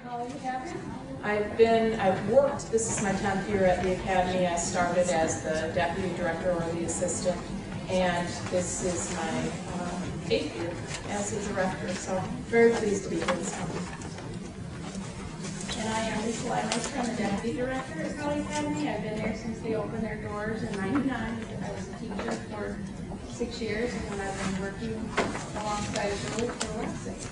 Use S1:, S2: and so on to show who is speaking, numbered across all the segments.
S1: Holly Academy. I've worked, this is my 10th year at the Academy. I started as the Deputy Director or the Assistant, and this is my 8th year as the Director, so very pleased to be here this morning.
S2: And I am Lisa Leimeister. I'm the Deputy Director at Holly Academy. I've been there since they opened their doors in '99. I was a teacher for 6 years, and I've been working alongside Julie for the last 6.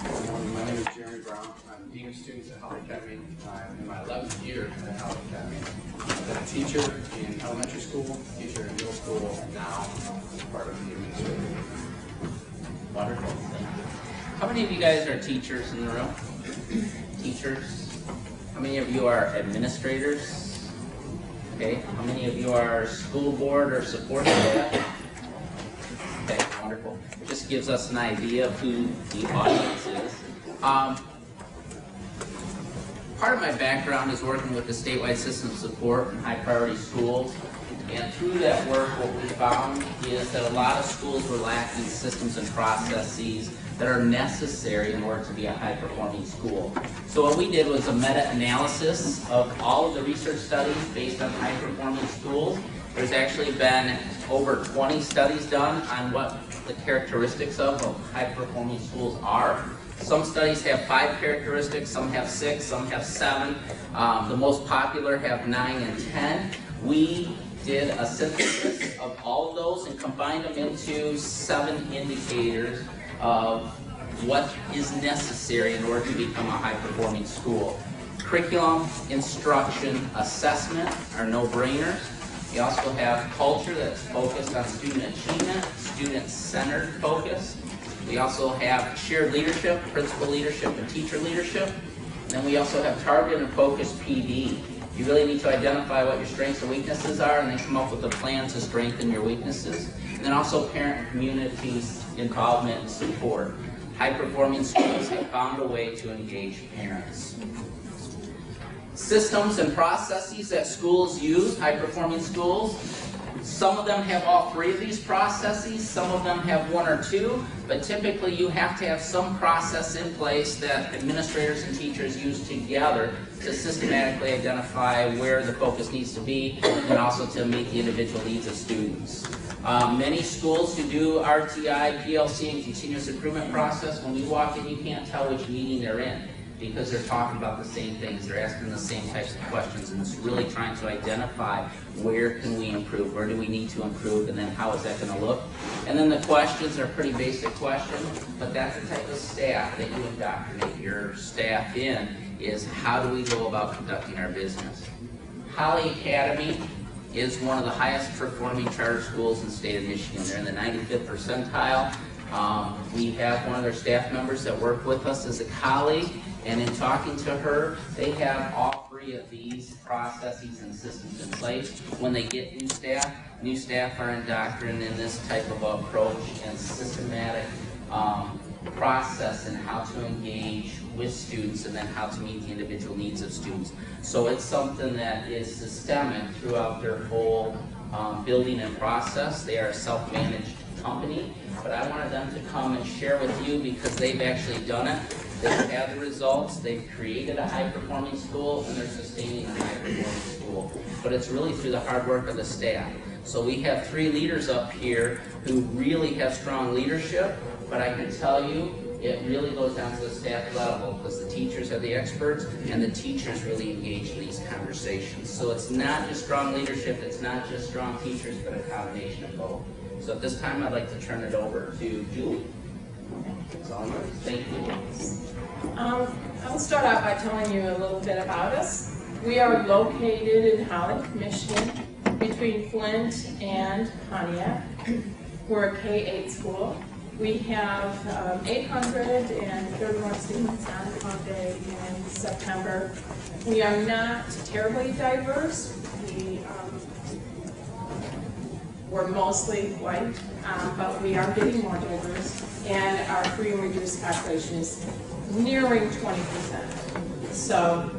S3: My name is Jeremy Brown. I'm Dean of Students at Holly Academy. I'm in my 11th year at Holly Academy. I've been a teacher in elementary school, teacher in middle school, and now part of the administration.
S4: Wonderful. How many of you guys are teachers in the room? Teachers? How many of you are administrators? Okay. How many of you are school board or support staff? Okay, wonderful. It just gives us an idea of who the audience is. Part of my background is working with the statewide system of support in high priority schools. And through that work, what we found is that a lot of schools were lacking systems and processes that are necessary in order to be a high-performing school. So what we did was a meta-analysis of all of the research studies based on high-performing schools. There's actually been over 20 studies done on what the characteristics of high-performing schools are. Some studies have 5 characteristics, some have 6, some have 7. The most popular have 9 and 10. We did a synthesis of all of those and combined them into 7 indicators of what is necessary in order to become a high-performing school. Curriculum, instruction, assessment are no-brainers. We also have culture that's focused on student achievement, student-centered focus. We also have shared leadership, principal leadership, and teacher leadership. And then we also have target and focused PD. You really need to identify what your strengths and weaknesses are and then come up with a plan to strengthen your weaknesses. And then also parent and community involvement and support. High-performing schools have found a way to engage parents. Systems and processes that schools use, high-performing schools, some of them have all 3 of these processes, some of them have 1 or 2, but typically you have to have some process in place that administrators and teachers use together to systematically identify where the focus needs to be and also to meet the individual needs of students. Many schools who do RTI, PLC, and continuous improvement process, when we walk in, you can't tell which meeting they're in because they're talking about the same things, they're asking the same types of questions, and it's really trying to identify where can we improve, where do we need to improve, and then how is that going to look. And then the questions are pretty basic questions, but that's the type of staff that you indoctrinate your staff in, is how do we go about conducting our business. Holly Academy is one of the highest performing charter schools in the state of Michigan. They're in the 95th percentile. We have one of their staff members that work with us as a colleague, and in talking to her, they have all 3 of these processes and systems in place. When they get new staff are indoctrinated in this type of approach and systematic process in how to engage with students and then how to meet the individual needs of students. So it's something that is systemic throughout their whole building and process. They are a self-managed company, but I wanted them to come and share with you because they've actually done it. They've had the results, they've created a high-performing school, and they're sustaining a high-performing school. But it's really through the hard work of the staff. So we have 3 leaders up here who really have strong leadership, but I can tell you, it really goes down to the staff level because the teachers are the experts and the teachers really engage in these conversations. So it's not just strong leadership, it's not just strong teachers, but a combination of both. So at this time, I'd like to turn it over to Julie. It's all yours. Thank you.
S1: I'll start out by telling you a little bit about us. We are located in Holly, Michigan, between Flint and Pontiac. We're a K-8 school. We have 831 students on Pump Day in September. We are not terribly diverse. We're mostly white, but we are getting more diverse, and our free and reduced population is nearing 20%. So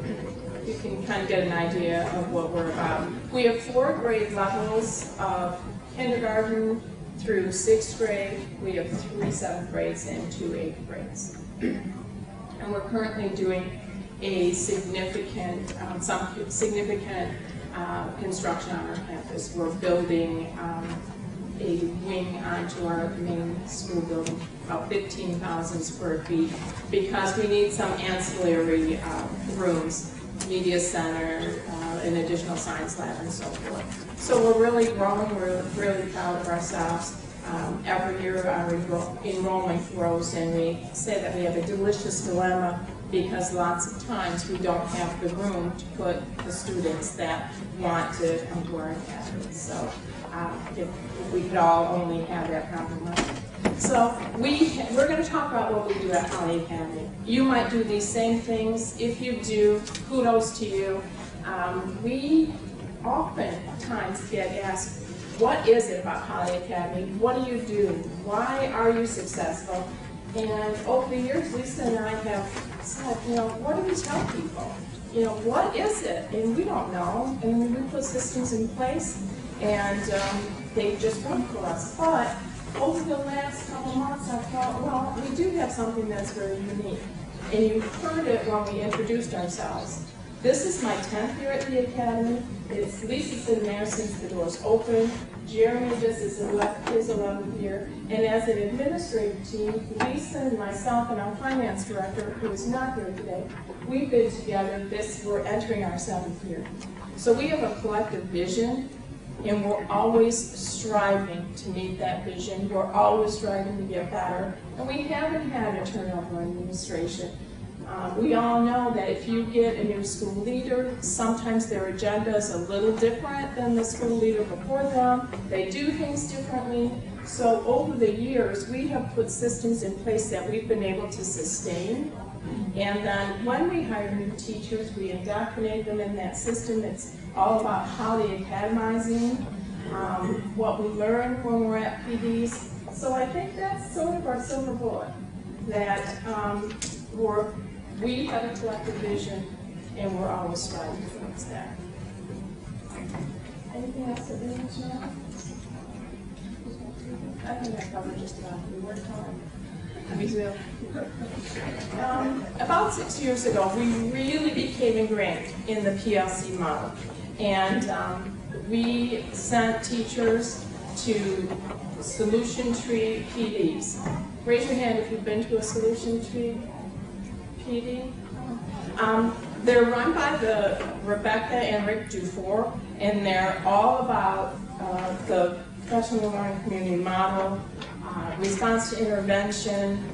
S1: you can kind of get an idea of what we're about. We have 4 grade levels of kindergarten through 6th grade. We have 3 7th grades and 2 8th grades. and we're currently doing a significant, construction on our campus. We're building a wing onto our main school building, about 15,000 square feet, because we need some ancillary rooms, media center, an additional science lab, and so forth. So we're really growing. We're really proud of ourselves. Every year our enrollment grows, and we say that we have a delicious dilemma, because lots of times we don't have the room to put the students that want to come to our academy. So if we could all only have that compromise. So we're going to talk about what we do at Holly Academy. You might do these same things. If you do, kudos to you. We oftentimes get asked, what is it about Holly Academy? What do you do? Why are you successful? And over the years, Lisa and I have said, what do we tell people? What is it? And we don't know. And we put systems in place, and they just work for us. But over the last couple of months, I thought, well, we do have something that's very unique. And you heard it when we introduced ourselves. This is my 10th year at the Academy. Lisa's been there since the doors opened. Jeremy, this is his 11th year. And as an administrative team, Lisa and myself and our finance director, who is not here today, we've been together. We're entering our 7th year. So we have a collective vision, and we're always striving to meet that vision. We're always striving to get better. And we haven't had a turnover in administration. We all know that if you get a new school leader, sometimes their agenda is a little different than the school leader before them. They do things differently. So over the years, we have put systems in place that we've been able to sustain. And then when we hire new teachers, we indoctrinate them in that system. It's all about how they academizing, what we learn when we're at PDs. So I think that's sort of our silver bullet, that we have a collective vision, and we're always striving towards that. Anything else that we want to know? I think I covered just about the word time. Me too. About 6 years ago, we really became ingrained in the PLC model, and we sent teachers to solution tree PDs. Raise your hand if you've been to a solution tree PD. They're run by Rebecca and Rick Dufour, and they're all about the professional learning community model, response to intervention,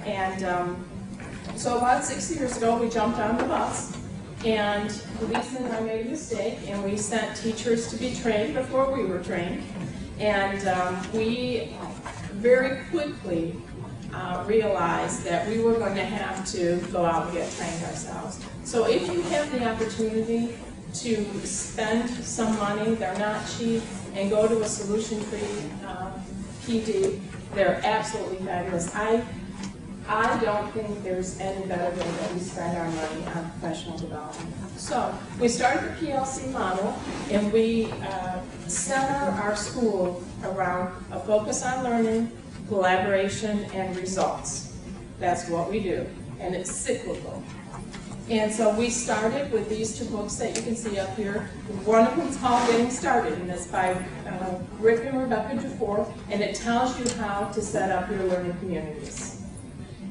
S1: and so about 6 years ago we jumped on the bus, and Lisa and I made a mistake, and we sent teachers to be trained before we were trained, and we very quickly realized that we were going to have to go out and get trained ourselves. So if you have the opportunity to spend some money, they're not cheap, and go to a solution tree PD, they're absolutely fabulous. I don't think there's any better way that we spend our money on professional development. So we started the PLC model, and we center our school around a focus on learning, collaboration, and results. That's what we do, and it's cyclical. And so we started with these two books that you can see up here. One of them's called Getting Started, and it's by Rick and Rebecca Dufour, and it tells you how to set up your learning communities.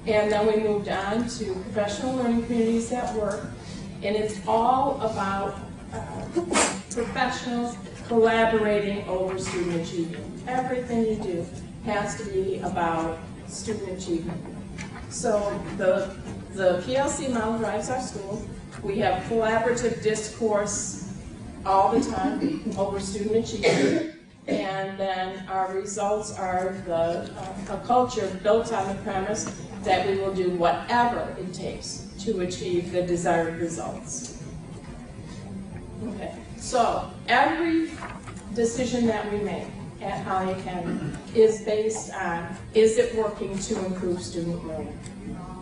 S1: And then we moved on to Professional Learning Communities at Work, and it's all about professionals collaborating over student achievement. Everything you do has to be about student achievement. So the PLC model drives our school. We have collaborative discourse all the time over student achievement. And then our results are a culture built on the premise that we will do whatever it takes to achieve the desired results. Okay, so every decision that we make at Holly Academy is based on, is it working to improve student learning?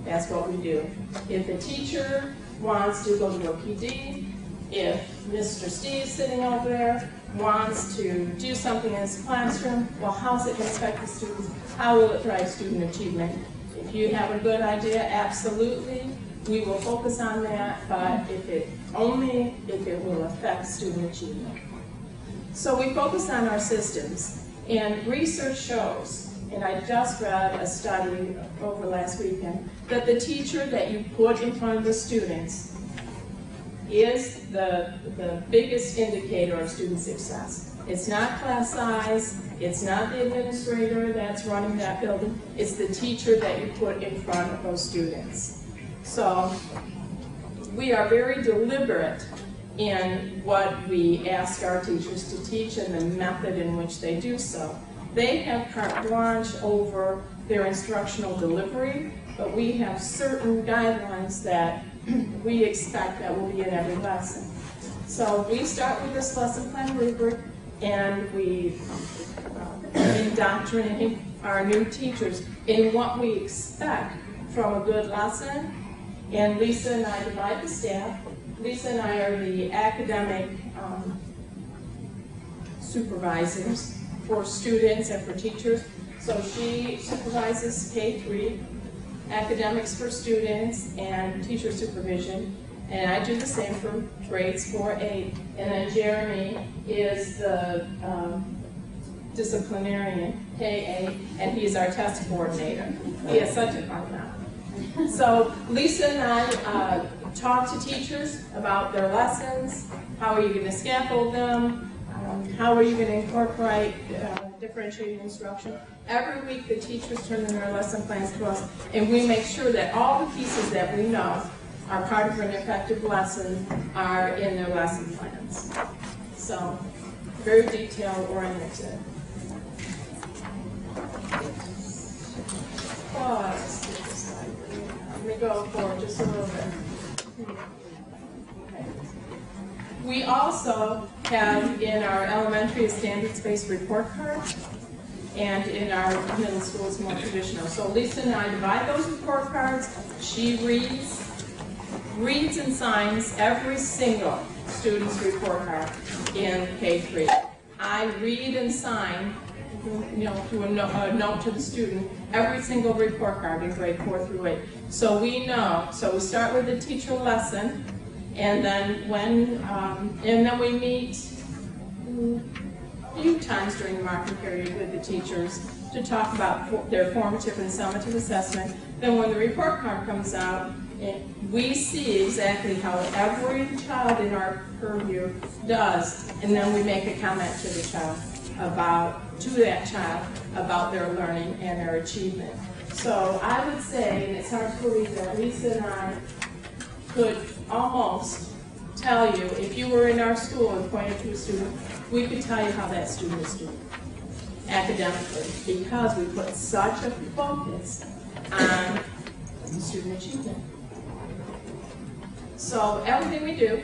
S1: That's what we do. If a teacher wants to go to a PD, if Mr. Steve sitting over there wants to do something in his classroom, well, how's it going to affect the students? How will it drive student achievement? If you have a good idea, absolutely. we will focus on that, but only if it will affect student achievement. So we focus on our systems, and research shows, and I just read a study over last weekend, that the teacher that you put in front of the students is the biggest indicator of student success. It's not class size, it's not the administrator that's running that building, it's the teacher that you put in front of those students. So we are very deliberate in what we ask our teachers to teach and the method in which they do so. They have carte blanche over their instructional delivery, but we have certain guidelines that we expect that will be in every lesson. So we start with this lesson plan rubric, and we indoctrinate our new teachers in what we expect from a good lesson. And Lisa and I divide the staff. Lisa and I are the academic supervisors for students and for teachers. So she supervises K-3, academics for students, and teacher supervision. And I do the same for grades 4-8. And then Jeremy is the disciplinarian, K-8, and he's our test coordinator. He has such a fun job. So Lisa and I talk to teachers about their lessons. How are you going to scaffold them? How are you going to incorporate differentiated instruction? Every week the teachers turn in their lesson plans to us, and we make sure that all the pieces that we know are part of an effective lesson are in their lesson plans. So, very detail oriented. Let me go forward just a little bit. Okay. We also have in our elementary a standards-based report card, and in our middle school it's more traditional. So Lisa and I divide those report cards. She reads and signs every single student's report card in K-3. I read and sign, through a note to the student, every single report card in grade 4 through 8. So we know, so we start with the teacher lesson, and then we meet a few times during the marking period with the teachers to talk about their formative and summative assessment. Then when the report card comes out, we see exactly how every child in our purview does, and then we make a comment to the child about their learning and their achievement. So I would say, and it's hard to believe that Lisa and I could almost tell you, if you were in our school and pointed to a student, we could tell you how that student is doing academically, because we put such a focus on student achievement. So everything we do,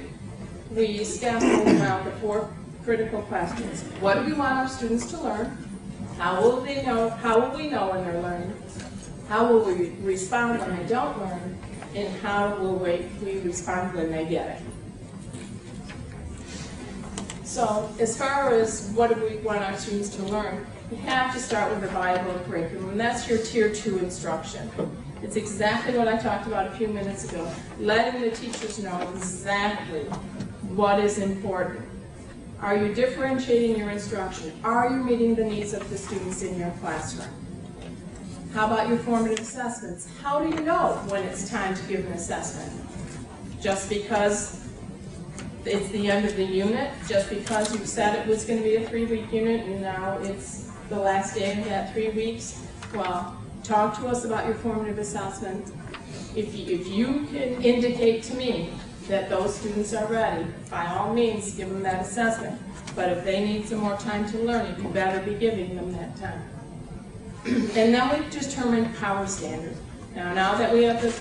S1: we scaffold around the 4 critical questions. What do we want our students to learn? How will they know? How will we know when they're learning? How will we respond when they don't learn? And how will we respond when they get it? So as far as what do we want our students to learn, you have to start with a viable curriculum, and that's your Tier 2 instruction. It's exactly what I talked about a few minutes ago, letting the teachers know exactly what is important. Are you differentiating your instruction? Are you meeting the needs of the students in your classroom? How about your formative assessments? How do you know when it's time to give an assessment? Just because it's the end of the unit? Just because you said it was going to be a 3-week unit and now it's the last day of that 3 weeks? Well, talk to us about your formative assessment. If you can indicate to me that those students are ready, by all means give them that assessment. But if they need some more time to learn, you better be giving them that time. And then we've determined power standards. Now that we have the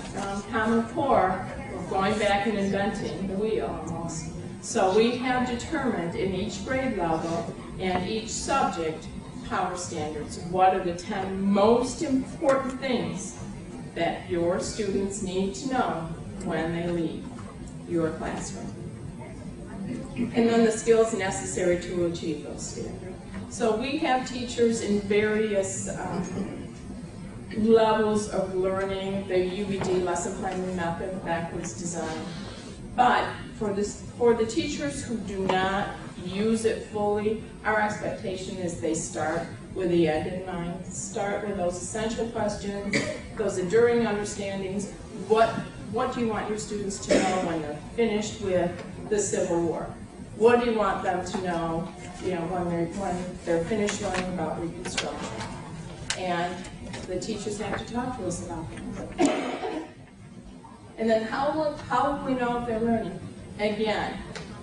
S1: Common Core, we're going back and inventing the wheel almost. So we have determined in each grade level and each subject power standards. What are the 10 most important things that your students need to know when they leave your classroom? And then the skills necessary to achieve those standards. So we have teachers in various levels of learning, the UBD, lesson planning method, backwards design. But for the teachers who do not use it fully, our expectation is they start with the end in mind. Start with those essential questions, those enduring understandings. What do you want your students to know when they're finished with the Civil War? What do you want them to know, when they're finished learning about Reconstruction? And the teachers have to talk to us about that. And then how will we know if they're learning? Again,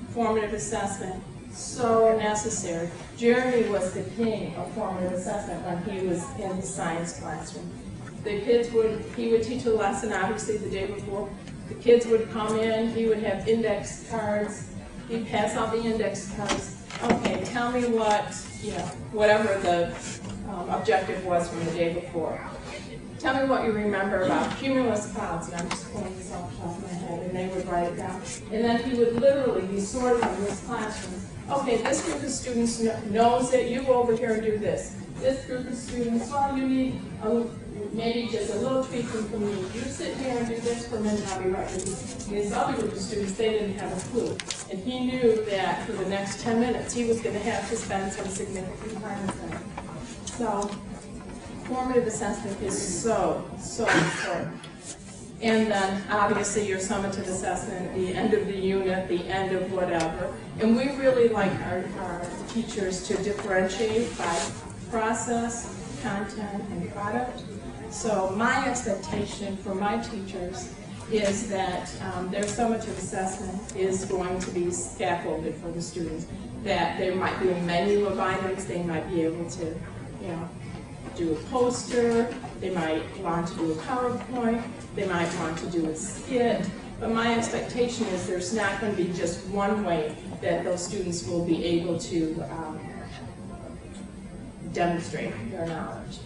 S1: formative assessment, so necessary. Jeremy was the king of formative assessment when he was in the science classroom. He would teach a lesson, obviously, the day before. The kids would come in, he would have index cards. He'd pass out the index cards. Okay, tell me whatever the objective was from the day before. Tell me what you remember about cumulus clouds, and I'm just pulling this off the top of my head, and they would write it down. And then he would literally be sorting in his classroom. Okay, this group of students knows it, you go over here and do this. This group of students, well, you need maybe just a little tweaking from me. You sit here and do this for a minute, I'll be right with you. And this other group of students, they didn't have a clue. And he knew that for the next 10 minutes, he was going to have to spend some significant time with them. So, formative assessment is so important. And then, obviously, your summative assessment, the end of the unit, the end of whatever. And we really like our teachers to differentiate by process, content, and product. So my expectation for my teachers is that their summative assessment is going to be scaffolded for the students. That there might be a menu of items, they might be able to, do a poster, they might want to do a PowerPoint, they might want to do a skit. But my expectation is there's not going to be just one way that those students will be able to demonstrate their knowledge.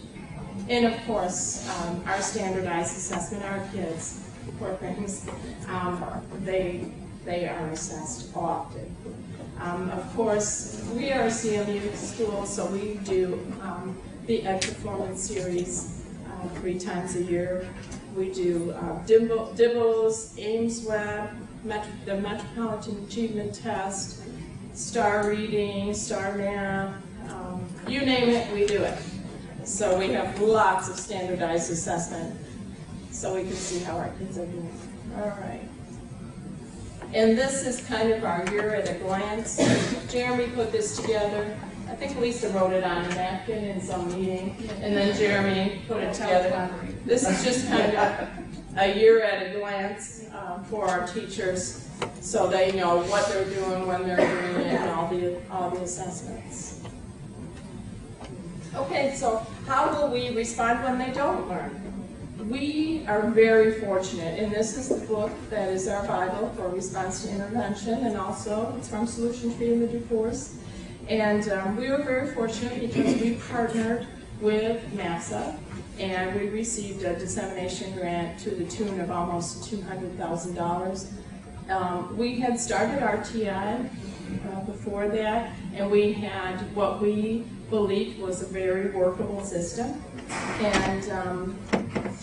S1: And of course, our standardized assessment, our kids, poor things, they are assessed often. Of course, we are a CMU school, so we do the Ed Performance Series 3 times a year. We do DIBELS, Ames Web, the Metropolitan Achievement Test, Star Reading, Star Math, you name it, we do it. So we have lots of standardized assessment so we can see how our kids are doing. All right. And this is kind of our year at a glance. Jeremy put this together. I think Lisa wrote it on a napkin in some meeting, and then Jeremy put it together. This is just kind of a year at a glance for our teachers, so they know what they're doing, when they're doing it, and all the assessments. Okay, so how will we respond when they don't learn? We are very fortunate, and this is the book that is our Bible for response to intervention, and also it's from Solution Tree in the Divorce. And we were very fortunate because we partnered with MAPSA, and we received a dissemination grant to the tune of almost $200,000. We had started RTI before that, and we had what we believed was a very workable system. And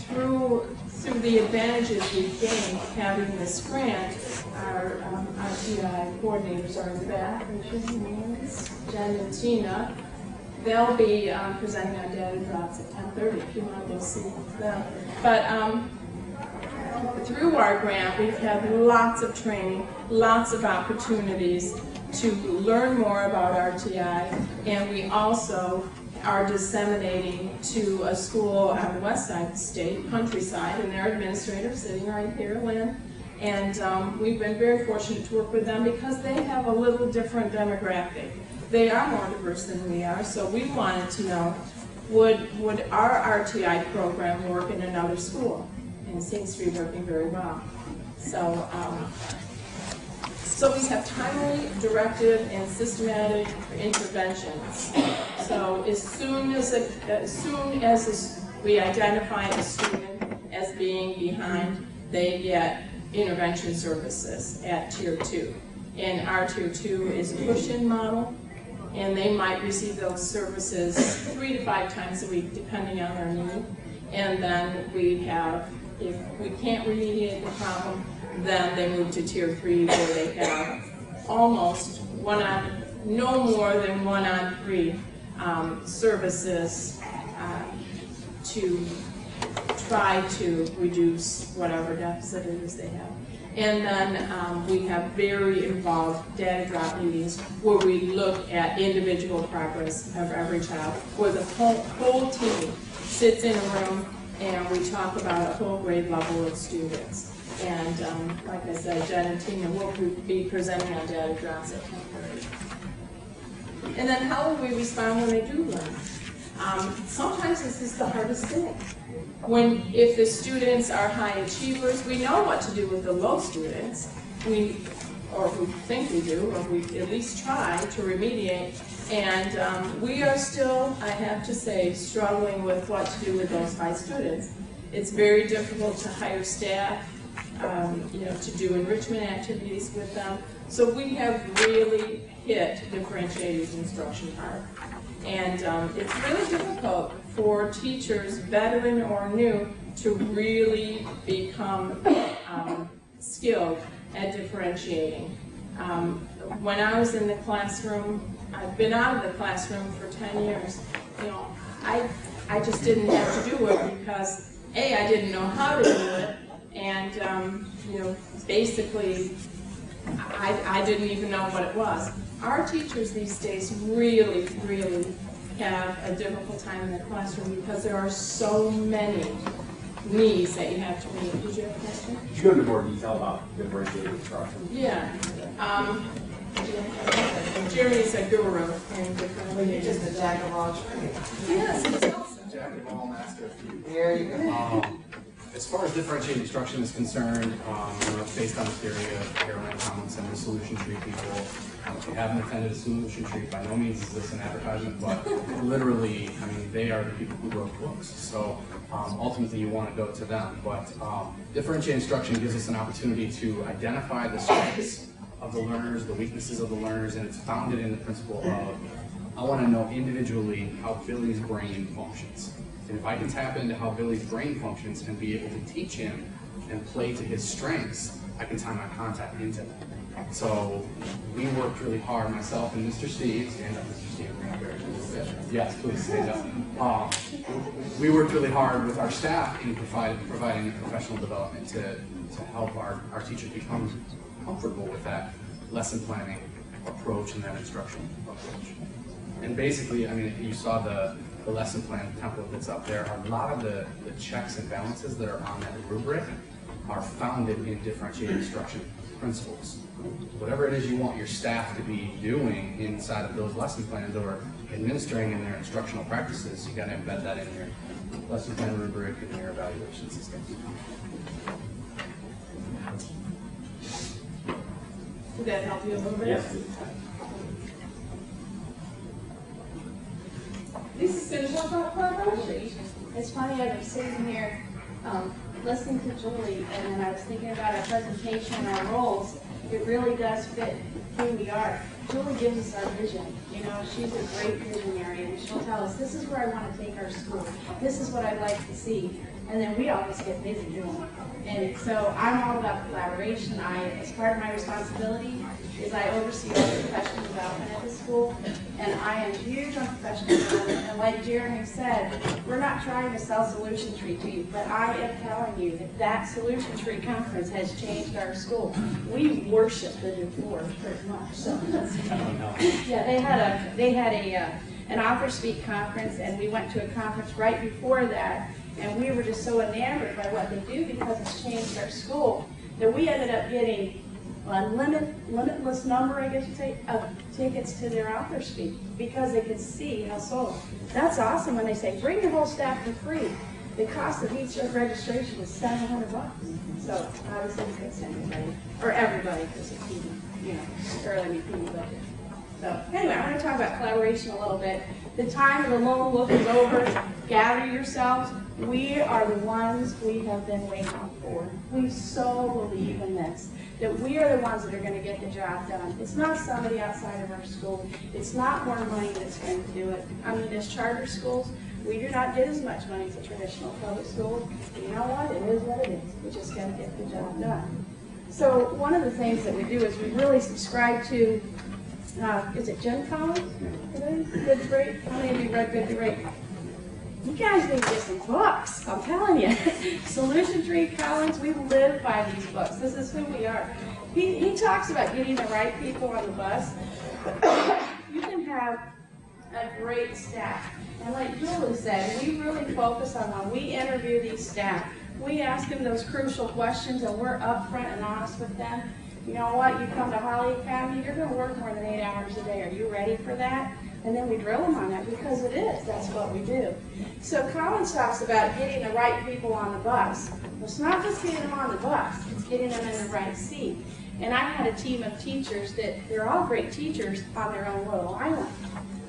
S1: through the advantages we gained having this grant, our RTI coordinators are in the back, Jen and Tina. They'll be presenting on data drops at 10:30 if you want to go see them. But through our grant, we've had lots of training, lots of opportunities to learn more about RTI, and we also are disseminating to a school on the west side of the state, Countryside, and their administrator sitting right here, Lynn. And we've been very fortunate to work with them because they have a little different demographic. They are more diverse than we are, so we wanted to know, would our RTI program work in another school? And it seems to be working very well. So we have timely, directed, and systematic interventions. So as soon as we identify a student as being behind, they get intervention services at Tier 2. And our Tier 2 is a push-in model, and they might receive those services 3 to 5 times a week, depending on their need. And then we have, if we can't remediate the problem, then they move to tier 3 where they have almost no more than 1 on 3 services to try to reduce whatever deficit it is they have. And then we have very involved data drop meetings where we look at individual progress of every child, where the whole team sits in a room and we talk about a whole grade level of students. And like I said, Jen and Tina will be presenting on data drops at 10:30. And then how will we respond when they do learn? Sometimes this is the hardest thing. If the students are high achievers, we know what to do with the low students, or we think we do, or we at least try to remediate. And we are still, I have to say, struggling with what to do with those high students. It's very difficult to hire staff, to do enrichment activities with them. So we have really hit differentiated instruction hard. And it's really difficult for teachers, veteran or new, to really become skilled at differentiating. When I was in the classroom, I've been out of the classroom for 10 years, I just didn't have to do it because, A, I didn't know how to do it, and basically, I didn't even know what it was. Our teachers these days really, really have a difficult time in the classroom because there are so many needs that you have to meet. Did you have a question?
S5: Could you go into more detail about differentiated instruction?
S1: Yeah. Jeremy's a guru in different.
S6: You're just a jack of all trades.
S1: Yes, he's awesome.
S5: Jack of all, master of few.
S6: There you go.
S3: As far as differentiated instruction is concerned, it's based on the theory of Rankin and the solution tree people. If you haven't attended a solution tree, by no means is this an advertisement, but literally, they are the people who wrote books. So ultimately, you want to go to them. But differentiated instruction gives us an opportunity to identify the strengths of the learners, the weaknesses of the learners, and it's founded in the principle of, I want to know individually how Billy's brain functions. And if I can tap into how Billy's brain functions and be able to teach him and play to his strengths, I can tie my contact into them. So we worked really hard, myself and Mr. Steve, stand up, Mr. Steve. Yes, please stand up. We worked really hard with our staff in providing professional development to help our teachers become comfortable with that lesson planning approach and that instructional approach. And basically, you saw the lesson plan template that's up there. A lot of the checks and balances that are on that rubric are founded in differentiated instruction principles. Whatever it is you want your staff to be doing inside of those lesson plans or administering in their instructional practices, you got to embed that in your lesson plan rubric and your evaluation system.
S1: Did that help you a little bit?
S5: Yes.
S1: This is going to talk about collaboration.
S2: It's funny, I've been sitting here listening to Julie, and then I was thinking about our presentation and our roles. It really does fit who we are. Julie gives us our vision. She's a great visionary, and she'll tell us, this is where I want to take our school. This is what I'd like to see. And then we always get busy doing it. And so I'm all about collaboration. As part of my responsibility is I oversee all the professional development at the school, and I am huge on professional development. And like Jeremy said, we're not trying to sell Solution Tree to you, but I am telling you that Solution Tree Conference has changed our school. We worship the new floors pretty much. So yeah, they had an author speak conference, and we went to a conference right before that, and we were just so enamored by what they do because it's changed our school that we ended up getting a limitless number, I guess you'd say, of tickets to their author speak because they could see how sold. That's awesome when they say, bring your whole staff for free. The cost of each registration is $700. So obviously we could send everybody, or everybody, because it's early PD budget. So anyway, I want to talk about collaboration a little bit. The time of the lone wolf is over. Gather yourselves. We are the ones we have been waiting for. We so believe in this, that we are the ones that are going to get the job done. It's not somebody outside of our school. It's not more money that's going to do it. As charter schools, We do not get as much money as a traditional public school. You know what? It is what it is. We just got to get the job done. So one of the things that we do is we really subscribe to, is it Jen Collins? Good to Great? How many of you read Good to Great? You guys need to get some books, I'm telling you. Solution Tree Collins, we live by these books. This is who we are. He talks about getting the right people on the bus. You can have a great staff. And like Julie said, we really focus on when we interview these staff. We ask them those crucial questions and we're upfront and honest with them. You know what, you come to Holly Academy, you're going to work more than 8 hours a day. Are you ready for that? And then we drill them on that because it is. That's what we do. So Collins talks about getting the right people on the bus. Well, it's not just getting them on the bus. It's getting them in the right seat. And I had a team of teachers that they're all great teachers on their own little island.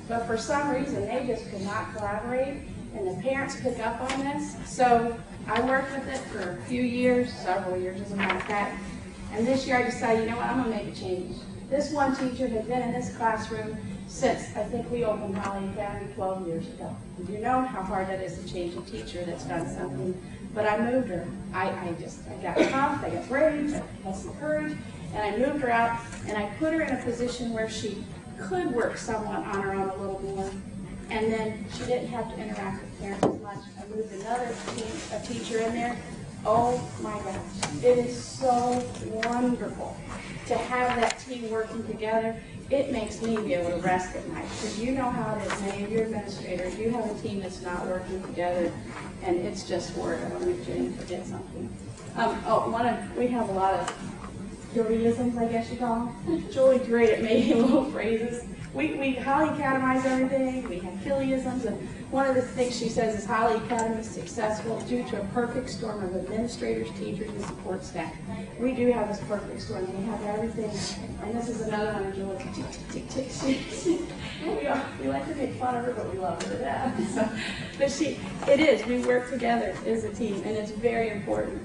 S2: But for some reason, they just could not collaborate. And the parents pick up on this. So I worked with it for a few years, several years as a matter of fact. And this year I decided, you know what, I'm going to make a change. This one teacher had been in this classroom since I think we opened Holly Academy 12 years ago. You know how hard that is to change a teacher that's done something. But I moved her. I got tough, I got brave, I had some courage, and I moved her out, and I put her in a position where she could work somewhat on her own a little more. And then she didn't have to interact with parents as much. I moved another teacher in there. Oh my gosh, it is so wonderful to have that team working together. It makes me be able to rest at night because you know how it is. Many of your administrators, you have a team that's not working together, and it's just work. I don't know if Jane forget something. We have a lot of Julieisms, I guess you call them. Julie's great at making little phrases. We Holly Academize everything. We have Phillyisms, and one of the things she says is Holly Academy is successful due to a perfect storm of administrators, teachers, and support staff. We do have this perfect storm. We have everything, and this is another one of Julie's tick, tick, tick. We like to make fun of her, but we love her to death. So, but it is. We work together as a team, and it's very important.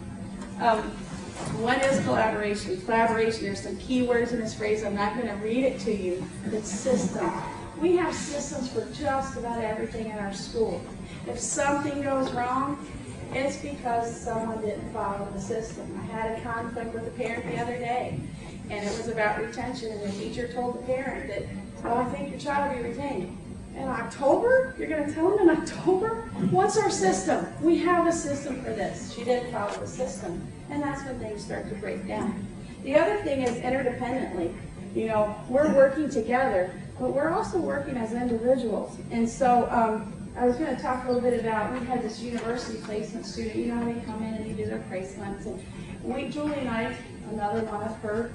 S2: One is collaboration. Collaboration, there's some key words in this phrase. I'm not going to read it to you. It's system. We have systems for just about everything in our school. If something goes wrong, it's because someone didn't follow the system. I had a conflict with a parent the other day, and it was about retention, and the teacher told the parent that, oh, I think your child will be retained. In October? You're going to tell them in October? What's our system? We have a system for this. She didn't follow the system. And that's when things start to break down. The other thing is interdependently. You know, we're working together, but we're also working as individuals. And so I was going to talk a little bit about, we had this university placement student. You know how they come in and they do their placements. And Julie Knight, another one of her,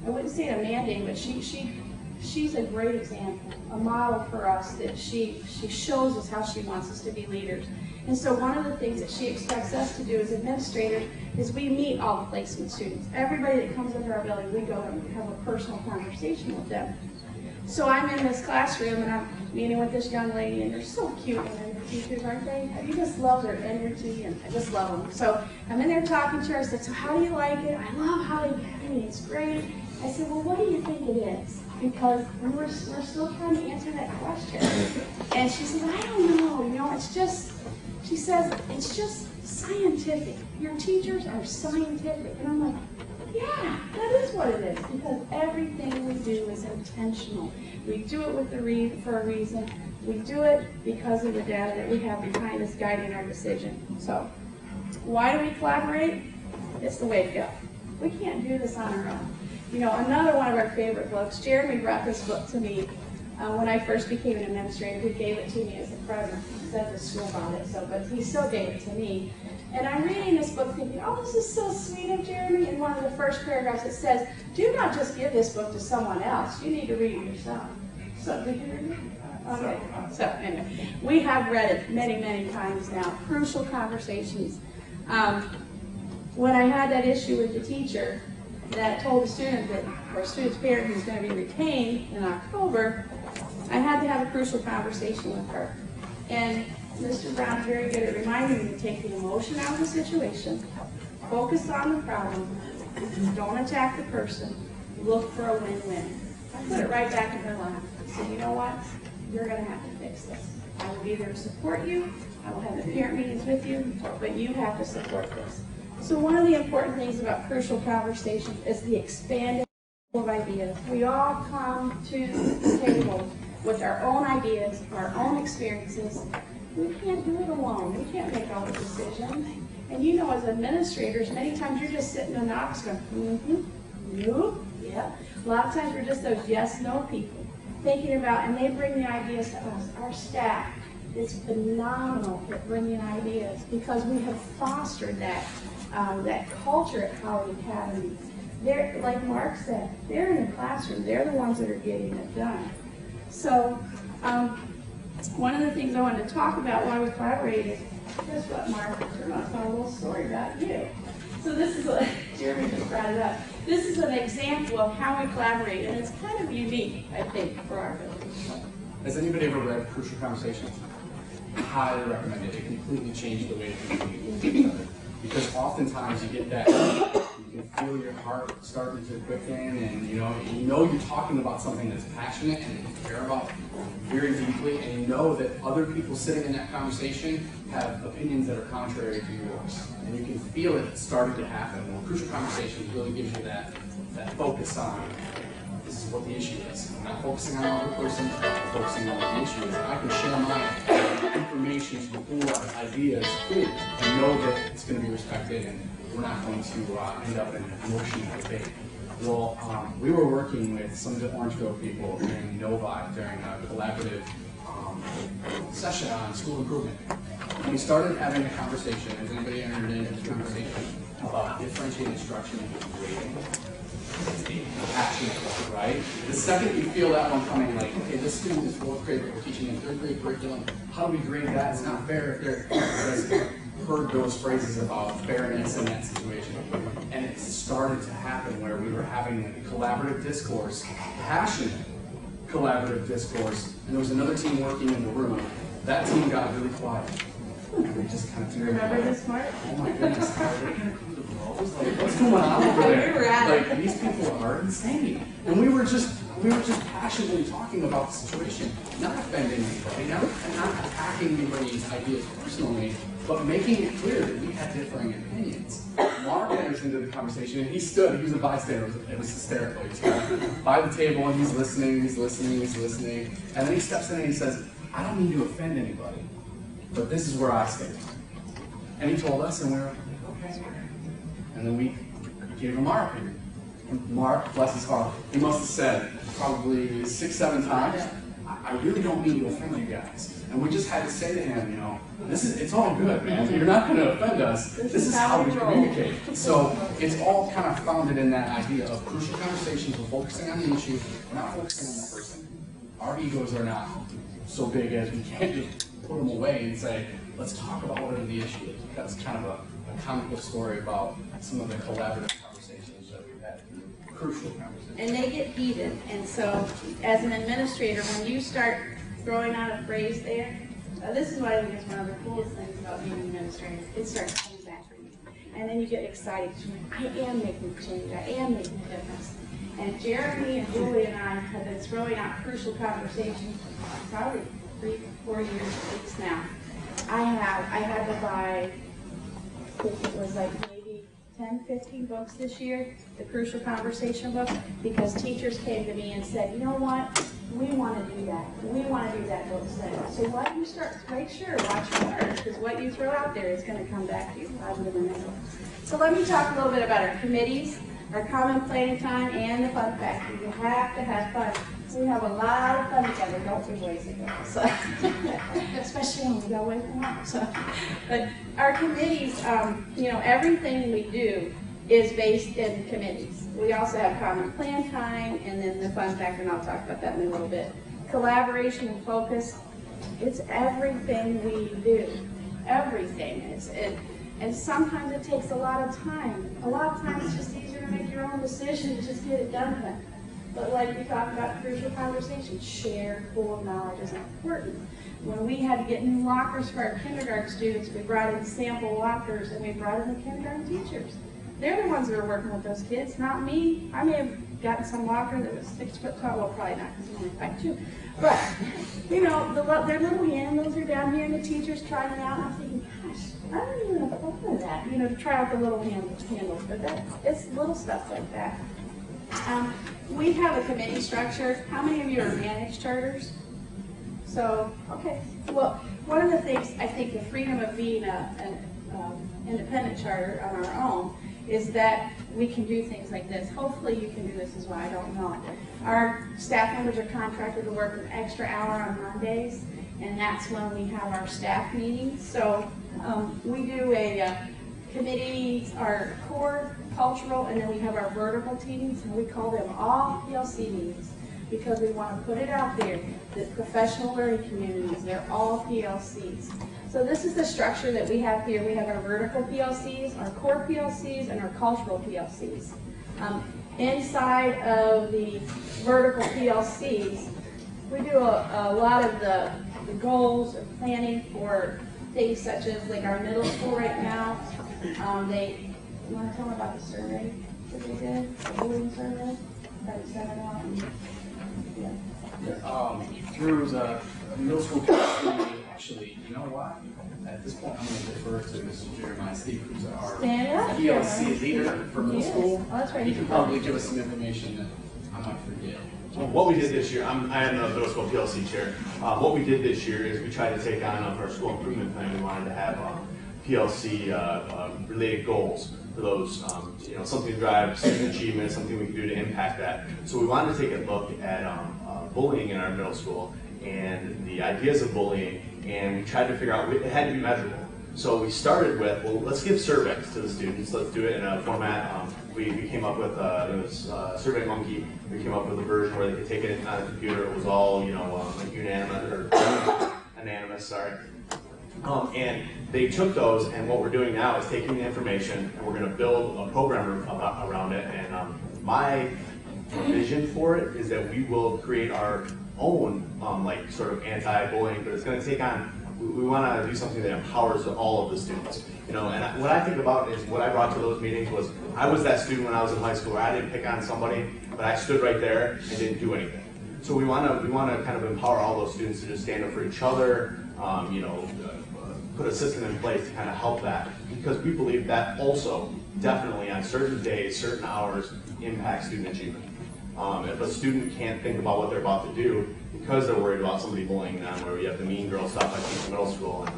S2: I wouldn't say a mandate, but she's a great example, a model for us that she shows us how she wants us to be leaders. And so one of the things that she expects us to do as administrators is we meet all the placement students. Everybody that comes into our building, we go and have a personal conversation with them. So I'm in this classroom and I'm meeting with this young lady, and they're so cute, and the teachers, aren't they? You just love their energy, and I just love them. So I'm in there talking to her. I said, so how do you like it? I love Holly Academy. It's great. I said, well, what do you think it is? Because we're still trying to answer that question. And she said, I don't know. You know, it's just, she says, it's just scientific. Your teachers are scientific. And I'm like, yeah, that is what it is. Because everything we do is intentional. We do it for a reason. We do it because of the data that we have behind us guiding our decision. So, why do we collaborate? It's the way to go. We can't do this on our own. You know, another one of our favorite books, Jeremy brought this book to me when I first became an administrator. He gave it to me as a present. He said the school bought it, but he still gave it to me. And I'm reading this book thinking, oh, this is so sweet of Jeremy. In one of the first paragraphs it says, do not just give this book to someone else. You need to read it yourself. So, did you read it? Okay. So, anyway, we have read it many, many times now. Crucial conversations. When I had that issue with the teacher that told the student that, or student's parent who's going to be retained in October, I had to have a crucial conversation with her. And Mr. Brown is very good at reminding me to take the emotion out of the situation, focus on the problem, don't attack the person, look for a win-win. I put it right back in her lap. I said, you know what? You're going to have to fix this. I will be there to support you. I will have the parent meetings with you, but you have to support this. So one of the important things about crucial conversations is the expanded of ideas. We all come to the table with our own ideas, our own experiences. We can't do it alone. We can't make all the decisions. And you know, as administrators, many times you're just sitting in the office going, nope, yeah. A lot of times we're just those yes-no people thinking about, and they bring the ideas to us. Our staff is phenomenal at bringing ideas because we have fostered that culture at Holly Academy. They're, like Mark said, they're in the classroom. They're the ones that are getting it done. So one of the things I wanted to talk about while we collaborate is, guess what, Mark? We're going to tell a little story about you. So this is what Jeremy just brought it up. This is an example of how we collaborate, and it's kind of unique, I think, for our building.
S3: Has anybody ever read Crucial Conversations? I highly recommend it. It completely changed the way that we move each other. Because oftentimes you get that, you can feel your heart starting to quicken, and you know you're talking about something that's passionate and that you care about very deeply, and you know that other people sitting in that conversation have opinions that are contrary to yours. And you can feel it starting to happen. Well, Crucial Conversations really gives you that focus on, this is what the issue is. I'm not focusing on another person, I'm focusing on what the issue is. I can share my information, support, ideas, and know that it's going to be respected and we're not going to end up in an emotional debate. Well, we were working with some of the Orangeville people in Novi during a collaborative session on school improvement. We started having a conversation, has anybody entered into this conversation, about differentiated instruction and grading. Passionate, right? The second you feel that one coming, like, okay, this student is 4th grade, but we're teaching in 3rd grade curriculum. How do we grade that? It's not fair if they're heard those phrases about fairness in that situation. And it started to happen where we were having a collaborative discourse, passionate collaborative discourse, and there was another team working in the room. That team got really quiet. And we just kind of
S2: Remember this, Mark?
S3: Oh my goodness, like, what's going on over there? Like, these people are insane. And we were just passionately talking about the situation, not offending anybody, not attacking anybody's ideas personally, but making it clear that we had differing opinions. Mark enters into the conversation, and he stood, he was a bystander, it was hysterical. He's kind of by the table, and he's listening, and then he steps in and he says, I don't mean to offend anybody, but this is where I stand. And he told us, and we were like, okay. And then we gave him our opinion. And Mark, bless his heart, he must have said probably 6, 7 times, I really don't mean to offend you guys. And we just had to say to him, you know, it's all good, man. You're not going to offend us. This is how we communicate. So it's all kind of founded in that idea of crucial conversations. We're focusing on the issue. We're not focusing on the person. Our egos are not so big as we can't just put them away and say, let's talk about whatever the issue is. That's kind of a comical story about some of the collaborative conversations that we've had. Crucial conversations.
S2: And they get heated. And so as an administrator, when you start throwing out a phrase there, this is what I think is one of the coolest things about being an administrator. It starts coming back for you. And then you get excited. I am making a change. I am making a difference. And Jeremy and Julie and I have been throwing out crucial conversations probably 3, 4 years at least now. I had to buy, it was like maybe 10, 15 books this year, the Crucial Conversation book, because teachers came to me and said, you know what, we want to do that. We want to do that book study. So why don't you start, make sure, watch your words, because what you throw out there is going to come back to you positive and negative. So let me talk a little bit about our committees, our common planning time, and the fun factor. You have to have fun. We have a lot of fun together, don't we, boys and girls? So, especially when we go away from home. So, but our committees, you know, everything we do is based in committees. We also have common plan time, and then the fun factor, and I'll talk about that in a little bit. Collaboration and focus, it's everything we do. Everything. And sometimes it takes a lot of time. A lot of times it's just easier to make your own decision and just get it done with. But like we talked about crucial conversations, shared pool of knowledge is important. When we had to get new lockers for our kindergarten students, we brought in sample lockers and we brought in the kindergarten teachers. they're the ones that are working with those kids, not me. I may have gotten some walker that was 6 foot tall, well, probably not, because I'm only 5'2". But, you know, their little handles are down here, and the teacher's trying it out, and I'm thinking, gosh, I don't even have fun with that, you know, to try out the little handles. But it's little stuff like that. We have a committee structure. How many of you are managed charters? So, okay. Well, one of the things, I think the freedom of being an independent charter on our own is that we can do things like this. Hopefully you can do this as well, I don't know. Our staff members are contracted to work an extra hour on Mondays, and that's when we have our staff meetings. So we do a committee, our core, cultural, and then we have our vertical teams, and we call them all PLC meetings because we want to put it out there that professional learning communities, they're all PLCs. So this is the structure that we have here. We have our vertical PLCs, our core PLCs, and our cultural PLCs. Inside of the vertical PLCs, we do a lot of the goals and planning for things such as like our middle school right now. You want to tell them about the survey that they did, the bullying survey that we sent it out? Yeah.
S3: Through the middle school community, actually, you know what? At this point, I'm going to defer to Mr. Jeremiah Steve, who's our PLC leader for middle school.
S2: Oh, that's right.
S3: He can probably give us some information that I might forget.
S7: Well, what we did this year, I am the middle school PLC chair. What we did this year is we tried to take on our school improvement plan. We wanted to have PLC related goals for those, something to drive student achievement, something we can do to impact that. So we wanted to take a look at bullying in our middle school and the ideas of bullying, and we tried to figure out, it had to be measurable. So we started with, well, let's give surveys to the students. Let's do it in a format. We came up with, it was SurveyMonkey. We came up with a version where they could take it on a computer. It was all, unanimous, or anonymous, sorry. And they took those, and what we're doing now is taking the information, and we're going to build a program around it. And my vision for it is that we will create our own, sort of anti-bullying, but it's going to take on, we want to do something that empowers all of the students. And what I think about is what I brought to those meetings was, I was that student when I was in high school where I didn't pick on somebody, but I stood right there and didn't do anything. So we want to kind of empower all those students to just stand up for each other, put a system in place to kind of help that, because we believe that also definitely on certain days, certain hours, impacts student achievement. If a student can't think about what they're about to do because they're worried about somebody bullying them, where we have the mean girl stuff like in middle school,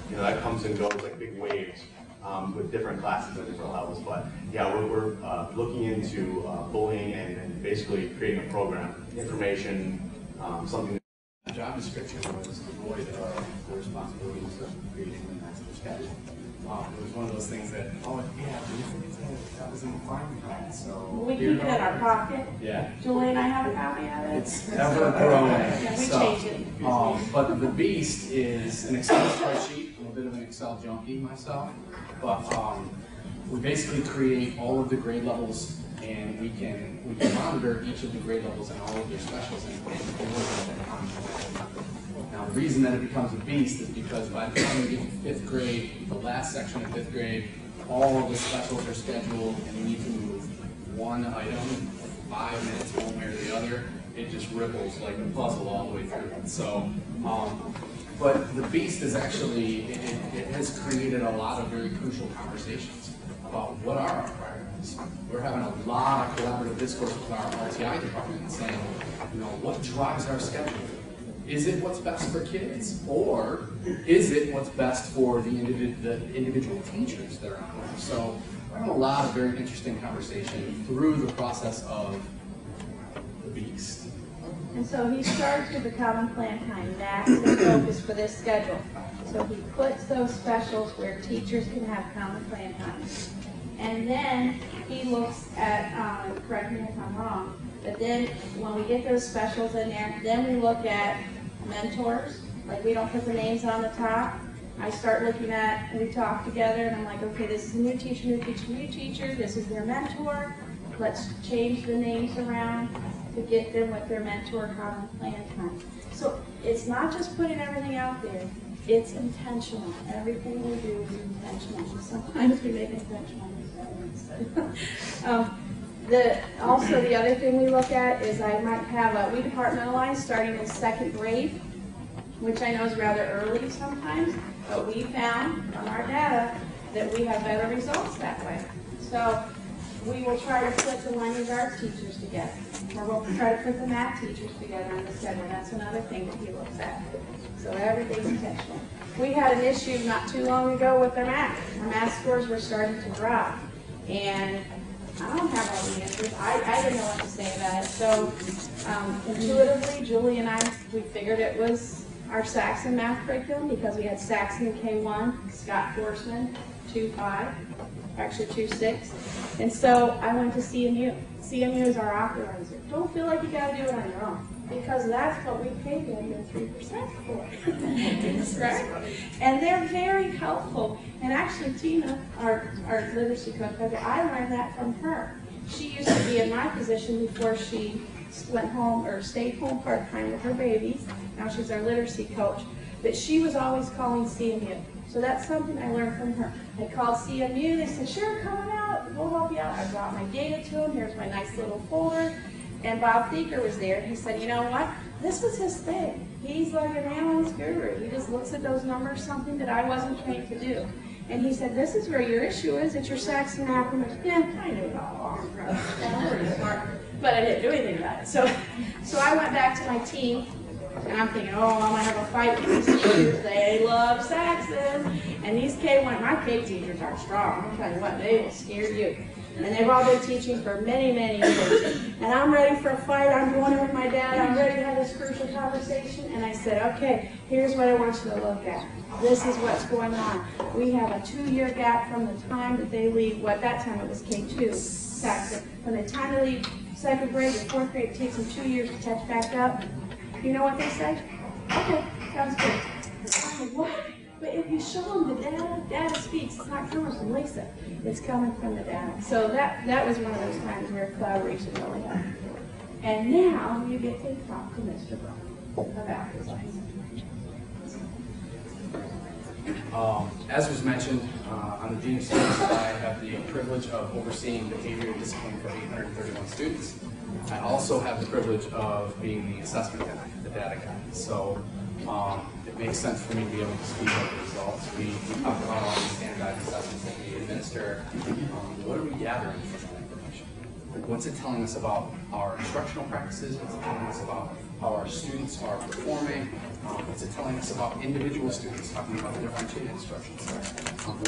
S7: and that comes and goes like big waves with different classes at different levels. But yeah, we're looking into bullying and basically creating a program, information, something.
S3: The job description was devoid of the responsibilities of creating the master schedule. It was one of those things that, that was in the fine print. So
S2: We keep it in our pocket.
S3: Yeah.
S2: Julie and I have a copy of it.
S3: It's ever growing.
S2: Yeah, we change it.
S3: But the beast is an Excel spreadsheet. I'm a bit of an Excel junkie myself. But we basically create all of the grade levels, and we can monitor each of the grade levels and all of their specials and now, the reason that it becomes a beast is because by the time we get to 5th grade, the last section of 5th grade, all of the specials are scheduled, and we need to move one item 5 minutes one way or the other. It just ripples like a puzzle all the way through. So, but the beast is actually, it has created a lot of very crucial conversations about what are our priorities. We're having a lot of collaborative discourse with our RTI department saying, what drives our schedule? Is it what's best for kids, or is it what's best for the individual teachers that are on there? So we're having a lot of very interesting conversation through the process of the beast.
S2: And so he starts with the common plan time. That's the focus for this schedule. So he puts those specials where teachers can have common plan time. And then he looks at, correct me if I'm wrong, but then when we get those specials in there, then we look at mentors. Like, we don't put the names on the top. I start looking at, and we talk together, and I'm like, okay, this is a new teacher, new teacher, this is their mentor. Let's change the names around to get them with their mentor common plan time. So it's not just putting everything out there. It's intentional. Everything we do is intentional. Sometimes we make intentional mistakes. Also, the other thing we look at is I might have we departmentalize starting in 2nd grade, which I know is rather early sometimes, but we found from our data that we have better results that way. So we will try to put the language arts teachers together, or we'll try to put the math teachers together on the schedule. That's another thing that he looks at. So everything's intentional. We had an issue not too long ago with our math. Our math scores were starting to drop, and I don't have all the answers. I didn't know what to say about it. So intuitively, Julie and we figured it was our Saxon math curriculum, because we had Saxon K1, Scott Forsman 2.5, actually 2.6. And so I went to CMU. CMU is our authorizer. Don't feel like you got to do it on your own, because that's what we paid them the 3% for. Right? And they're very helpful. And actually, Tina, our literacy coach, I learned that from her. She used to be in my position before she went home or stayed home part-time with her babies. Now she's our literacy coach. But she was always calling CMU. So that's something I learned from her. I called CMU. They said, sure, come on out. We'll help you out. I brought my data to them. Here's my nice little folder. And Bob Thieker was there. He said, you know what? This was his thing. He's like an analyst guru. He just looks at those numbers, something that I wasn't trained to do. And he said, this is where your issue is. It's your Saxon acronyms. Yeah, I knew it all along. I'm pretty smart. But I didn't do anything about it. So I went back to my team. And I'm thinking, oh, I'm going to have a fight with these teachers. They love Saxon. And these my K teachers are strong. I'll tell you what, they will scare you. And they've all been teaching for many, many years. And I'm ready for a fight. I'm going in with my dad. I'm ready to have this crucial conversation. And I said, okay, here's what I want you to look at. This is what's going on. We have a 2-year gap from the time that they leave. At that time it was K2, Saxon. From the time they leave 2nd grade to 4th grade, it takes them 2 years to catch back up. You know what they say? Okay, sounds good. I'm like, what? But if you show them the data speaks. It's not coming from Lisa. It's coming from the data. So that was one of those times where collaboration really happened. And now you get to talk to Mr. Brown about his life.
S3: As was mentioned, on the Dean of Students, I have the privilege of overseeing behavior and discipline for 831 students. I also have the privilege of being the assessment guy, the data guy. So it makes sense for me to be able to speak about the results. We talk about all the standardized assessments that we administer. What are we gathering from that information? What's it telling us about our instructional practices? What's it telling us about how our students are performing? What's it telling us about individual students, talking about differentiated instructions?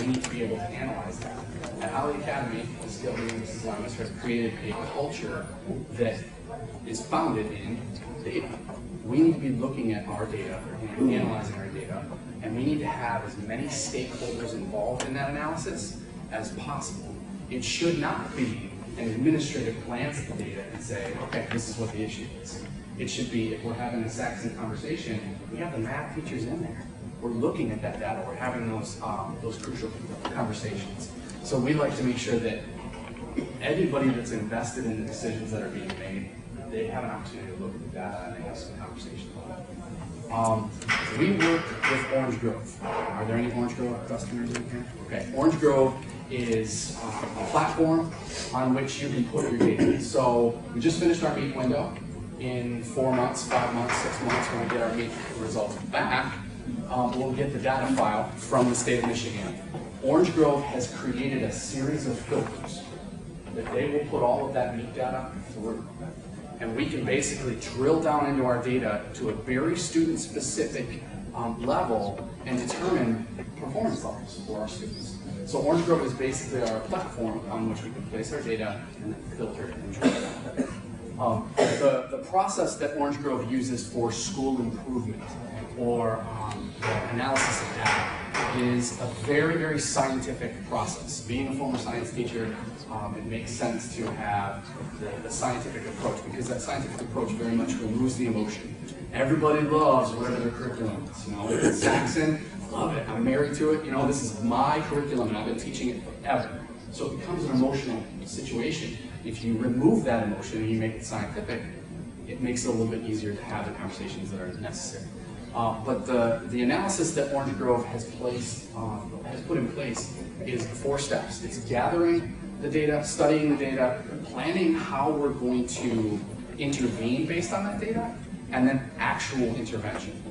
S3: We need to be able to analyze that. At Holly Academy, the Skill Leading Designers have created a culture that is founded in data. We need to be looking at our data and analyzing our data, and we need to have as many stakeholders involved in that analysis as possible. It should not be an administrative glance at the data and say, okay, this is what the issue is. It should be, if we're having a Saxon conversation, we have the math teachers in there. We're looking at that data. We're having those crucial conversations. So we like to make sure that everybody that's invested in the decisions that are being made, they have an opportunity to look at the data and they have some conversations about it. We work with Orange Grove. Are there any Orange Grove customers in here? Okay, Orange Grove is a platform on which you can put your data. So we just finished our MEP window. In 4 months, 5 months, 6 months, when we get our MEP results back, we'll get the data file from the state of Michigan. Orange Grove has created a series of filters that they will put all of that MEP data through. And we can basically drill down into our data to a very student-specific level and determine performance levels for our students. So Orange Grove is basically our platform on which we can place our data and then filter it and drill down. The process that Orange Grove uses for school improvement or analysis of data is a very, very scientific process. Being a former science teacher, it makes sense to have the scientific approach, because that scientific approach very much removes the emotion. Everybody loves whatever their curriculum is. You know, if it's Saxon, love it. I'm married to it. You know, this is my curriculum and I've been teaching it forever. So it becomes an emotional situation. If you remove that emotion and you make it scientific, it makes it a little bit easier to have the conversations that are necessary. But the analysis that Orange Grove has put in place is 4 steps. It's gathering the data, studying the data, planning how we're going to intervene based on that data, and then actual intervention.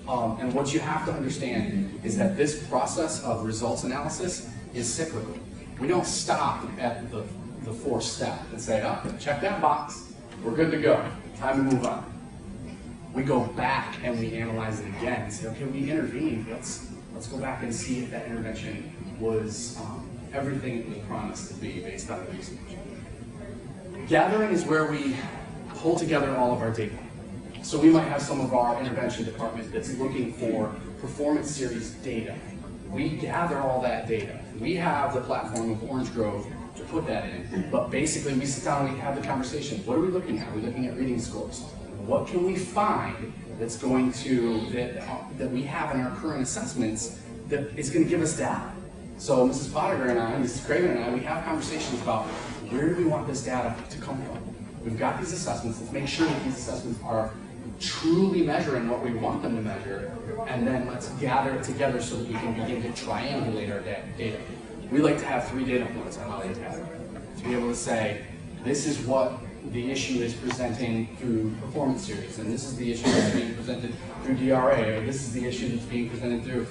S3: And what you have to understand is that this process of results analysis is cyclical. We don't stop at the 4th step and say, oh, check that box, we're good to go, time to move on. We go back and we analyze it again and say, okay, we intervened, let's go back and see if that intervention was everything it was promised to be based on the research. Gathering is where we pull together all of our data. So we might have some of our intervention department that's looking for performance series data. We gather all that data. We have the platform of Orange Grove to put that in, but basically we sit down and we have the conversation. What are we looking at? We're looking at reading scores. What can we find that's going to, that we have in our current assessments that is going to give us data? So Mrs. Potter and I, Mrs. Craven and I, we have conversations about where do we want this data to come from? We've got these assessments. Let's make sure that these assessments are truly measuring what we want them to measure, and then let's gather it together so that we can begin to triangulate our data. We like to have 3 data points on how they gather. To be able to say, this is what the issue is presenting through performance series, and this is the issue that's being presented through DRA, or this is the issue that's being presented through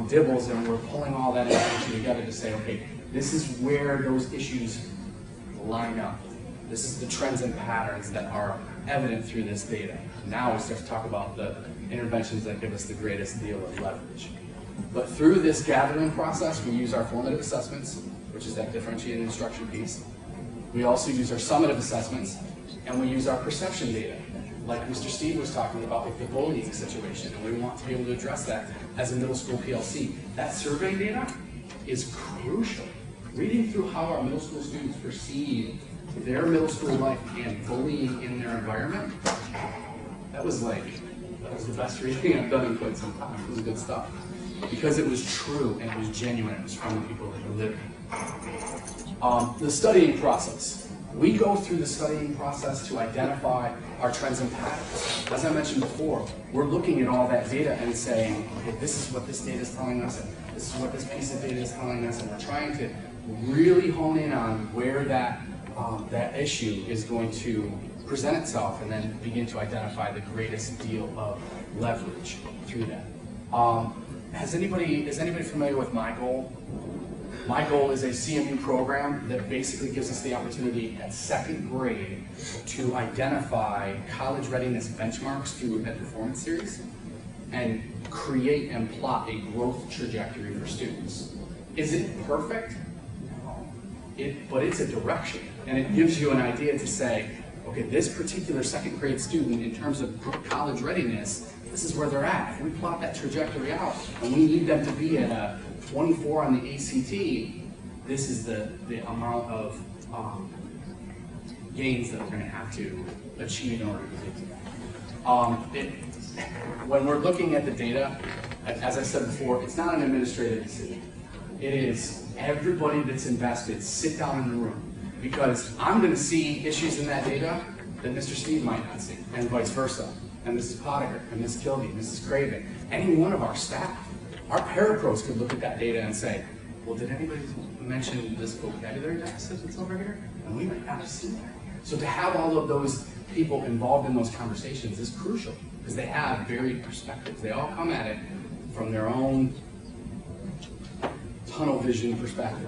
S3: DIBBLES, and we're pulling all that information together to say, okay, this is where those issues line up. This is the trends and patterns that are evident through this data. Now we start to talk about the interventions that give us the greatest deal of leverage. But through this gathering process, we use our formative assessments, which is that differentiated instruction piece. We also use our summative assessments, and we use our perception data, like Mr. Steve was talking about with the bullying situation, and we want to be able to address that as a middle school PLC. That survey data is crucial. Reading through how our middle school students perceive their middle school life and bullying in their environment, that was the best reading I've done in quite some time. It was good stuff. Because it was true and it was genuine. It was from the people that were living. The studying process. We go through the studying process to identify our trends and patterns. As I mentioned before, we're looking at all that data and saying, okay, this is what this data is telling us, and this is what this piece of data is telling us, and we're trying to really hone in on where that issue is going to present itself, and then begin to identify the greatest deal of leverage through that. Is anybody familiar with My Goal? My Goal is a CMU program that basically gives us the opportunity at 2nd grade to identify college readiness benchmarks through a performance series and create and plot a growth trajectory for students. Is it perfect? No. But it's a direction, and it gives you an idea to say, okay, this particular 2nd grade student, in terms of college readiness, this is where they're at. If we plot that trajectory out, and we need them to be at a 24 on the ACT, this is the amount of gains that we're going to have to achieve in order to get to that. When we're looking at the data, as I said before, it's not an administrative decision. It is everybody that's invested sit down in the room, because I'm going to see issues in that data that Mr. Steve might not see, and vice versa, and Mrs. Potter, and Ms. Kilby, Mrs. Craven, any one of our staff. Our parapros could look at that data and say, well, did anybody mention this vocabulary deficit that's over here? And we might not have seen that. So to have all of those people involved in those conversations is crucial, because they have varied perspectives. They all come at it from their own tunnel vision perspective.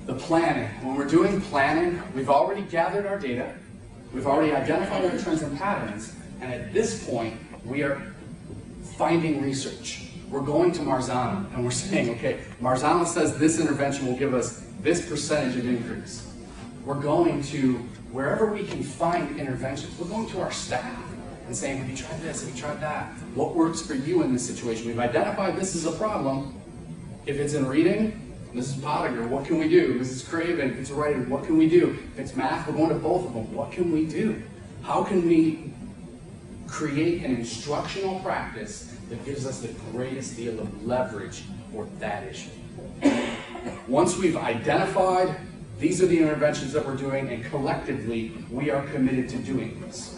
S3: The planning. When we're doing planning, we've already gathered our data, we've already identified our trends and patterns, and at this point, we are finding research. We're going to Marzano, and we're saying, okay, Marzano says this intervention will give us this percentage of increase. We're going to, wherever we can find interventions, we're going to our staff and saying, have you tried this, have you tried that? What works for you in this situation? We've identified this is a problem. If it's in reading, Mrs. Pottinger, what can we do? Mrs. Craven, if it's writing, what can we do? If it's math, we're going to both of them. What can we do? How can we create an instructional practice that gives us the greatest deal of leverage for that issue? Once we've identified these are the interventions that we're doing, and collectively we are committed to doing this.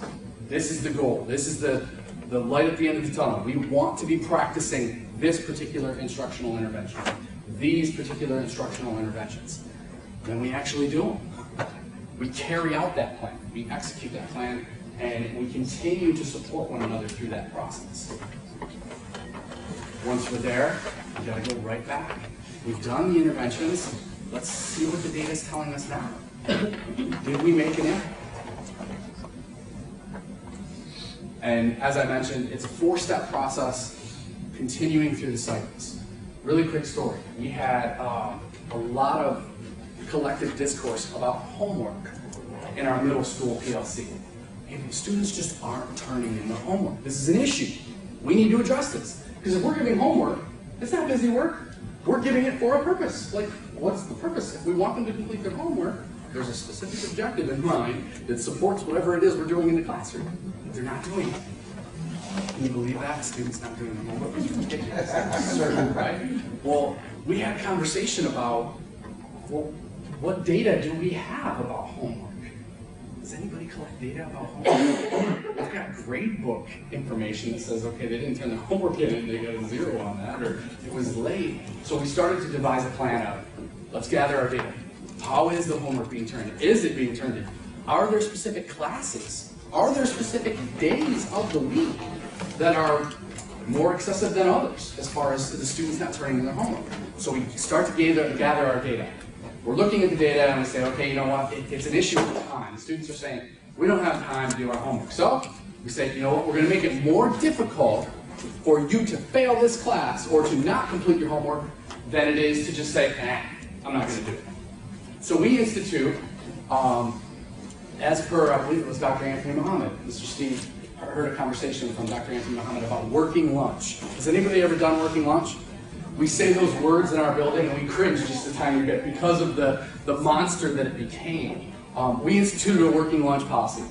S3: This is the goal. This is the
S8: the light at the end of the tunnel. We want to be practicing this particular instructional intervention, these particular instructional interventions. Then we actually do them. We carry out that plan, we execute that plan, and we continue to support one another through that process. Once we're there, we gotta go right back. We've done the interventions, let's see what the data is telling us now. Did we make an impact? And as I mentioned, it's a 4-step process, continuing through the cycles. Really quick story. We had a lot of collective discourse about homework in our middle school PLC. And students just aren't turning in their homework. This is an issue. We need to address this. Because if we're giving homework, it's not busy work. We're giving it for a purpose. Like, what's the purpose? If we want them to complete their homework, there's a specific objective in mind that supports whatever it is we're doing in the classroom. They're not doing it. Can you believe that? Students not doing their homework? It's ridiculous. Right? Well, we had a conversation about, well, what data do we have about homework? Does anybody collect data about homework? We've got grade book information that says, okay, they didn't turn their homework in and they got a 0 on that, or it was late. So we started to devise a plan of, let's gather our data. How is the homework being turned in? Is it being turned in? Are there specific classes? Are there specific days of the week that are more excessive than others as far as the students not turning in their homework? So we start to gather our data. We're looking at the data and we say, okay, you know what, it's an issue with time. The students are saying, we don't have time to do our homework. So we say, you know what, we're going to make it more difficult for you to fail this class or to not complete your homework than it is to just say, I'm not going to do it. So we institute, as per, I believe it was Dr. Anthony Muhammad, Mr. Steve heard a conversation from Dr. Anthony Muhammad about working lunch. Has anybody ever done working lunch? We say those words in our building and we cringe just a tiny bit because of the monster that it became. We instituted a working lunch policy.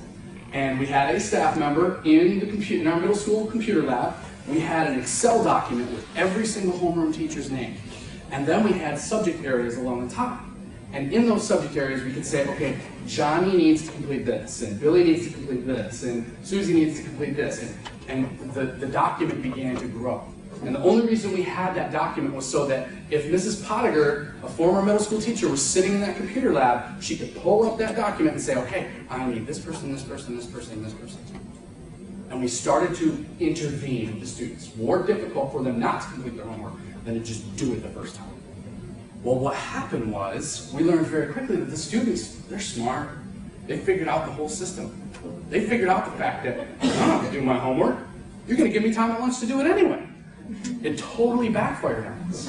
S8: And we had a staff member in our middle school computer lab. We had an Excel document with every single homeroom teacher's name. And then we had subject areas along the top. And in those subject areas, we could say, okay, Johnny needs to complete this, and Billy needs to complete this, and Susie needs to complete this. And the document began to grow. And the only reason we had that document was so that if Mrs. Pottinger, a former middle school teacher, was sitting in that computer lab, she could pull up that document and say, okay, I need this person, this person, this person, this person. And we started to intervene with the students. More difficult for them not to complete their homework than to just do it the first time. Well, what happened was, we learned very quickly that the students, they're smart. They figured out the whole system. They figured out the fact that, I don't have to do my homework. You're going to give me time at lunch to do it anyway. It totally backfired on us.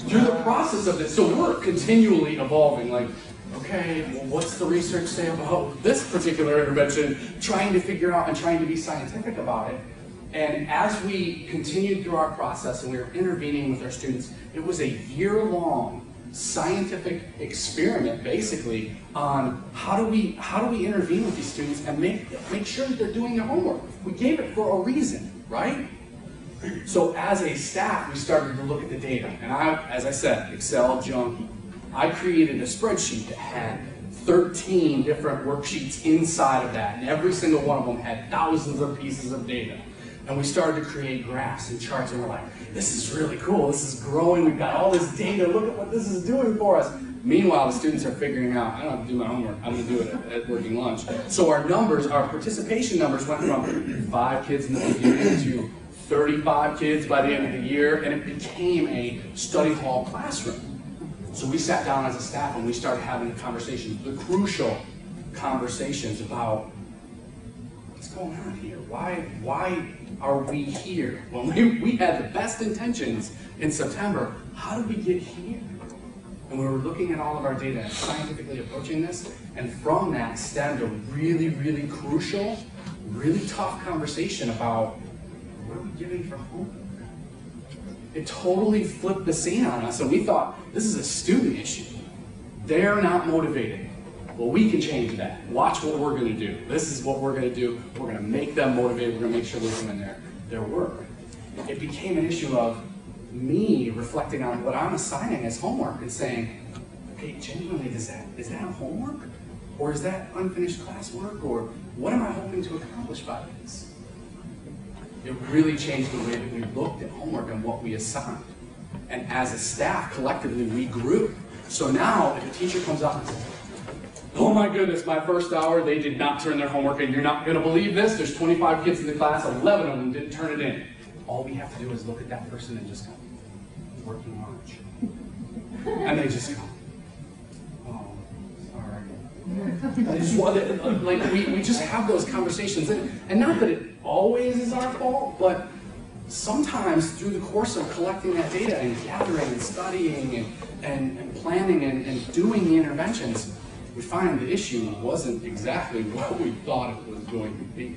S8: Through the process of this, so we're continually evolving, like, okay, well, what's the research say about this particular intervention, trying to figure out and trying to be scientific about it. And as we continued through our process and we were intervening with our students, it was a year-long scientific experiment, basically, on how do we intervene with these students and make sure that they're doing their homework. We gave it for a reason, right? So as a staff, we started to look at the data. And as I said, Excel junkie. I created a spreadsheet that had 13 different worksheets inside of that, and every single one of them had thousands of pieces of data. And we started to create graphs and charts, and we're like, this is really cool, this is growing, we've got all this data, look at what this is doing for us. Meanwhile, the students are figuring out, I don't have to do my homework, I'm going to do it at working lunch. So our numbers, our participation numbers went from 5 kids in the beginning to 35 kids by the end of the year, and it became a study hall classroom. So we sat down as a staff and we started having the conversations, the crucial conversations about what's going on here. Why are we here? When we had the best intentions in September, how did we get here? And we were looking at all of our data and scientifically approaching this, and from that stemmed a really, really crucial, really tough conversation about what are we giving for homework? It totally flipped the scene on us, and we thought, this is a student issue. They're not motivated. Well, we can change that. Watch what we're going to do. This is what we're going to do. We're going to make them motivated. We're going to make sure they're doing their work. It became an issue of me reflecting on what I'm assigning as homework and saying, okay, genuinely, is that homework? Or is that unfinished classwork? Or what am I hoping to accomplish by this? it really changed the way that we looked at homework and what we assigned. And as a staff, collectively, we grew. So now, if a teacher comes up and says, oh my goodness, my first hour, they did not turn their homework in. You're not going to believe this. There's 25 kids in the class, 11 of them didn't turn it in. All we have to do is look at that person and just go, working large. And they just go, oh, sorry. I just want to, like, we just have those conversations. And not that it always is our fault, but sometimes through the course of collecting that data and gathering and studying and planning and doing the interventions, we find the issue wasn't exactly what we thought it was going to be.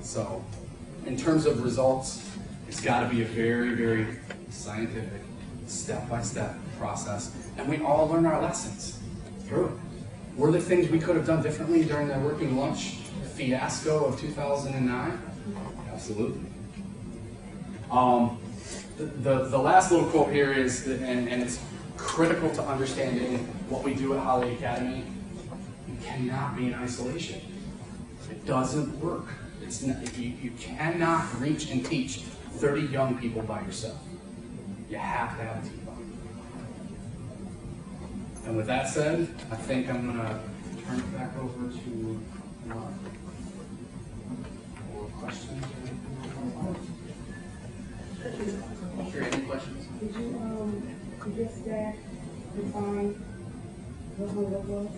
S8: So, in terms of results, it's got to be a very, very scientific, step-by-step process, and we all learn our lessons through it. Were there things we could have done differently during the working lunch fiasco of 2009? Absolutely. The last little quote here is, and it's critical to understanding what we do at Holly Academy, you cannot be in isolation. It doesn't work. It's not, you cannot reach and teach 30 young people by yourself. You have to have a team. And with that said, I think I'm going to turn it back over to Mark for questions.
S4: Sure, any questions?
S9: Did your staff define what homework was?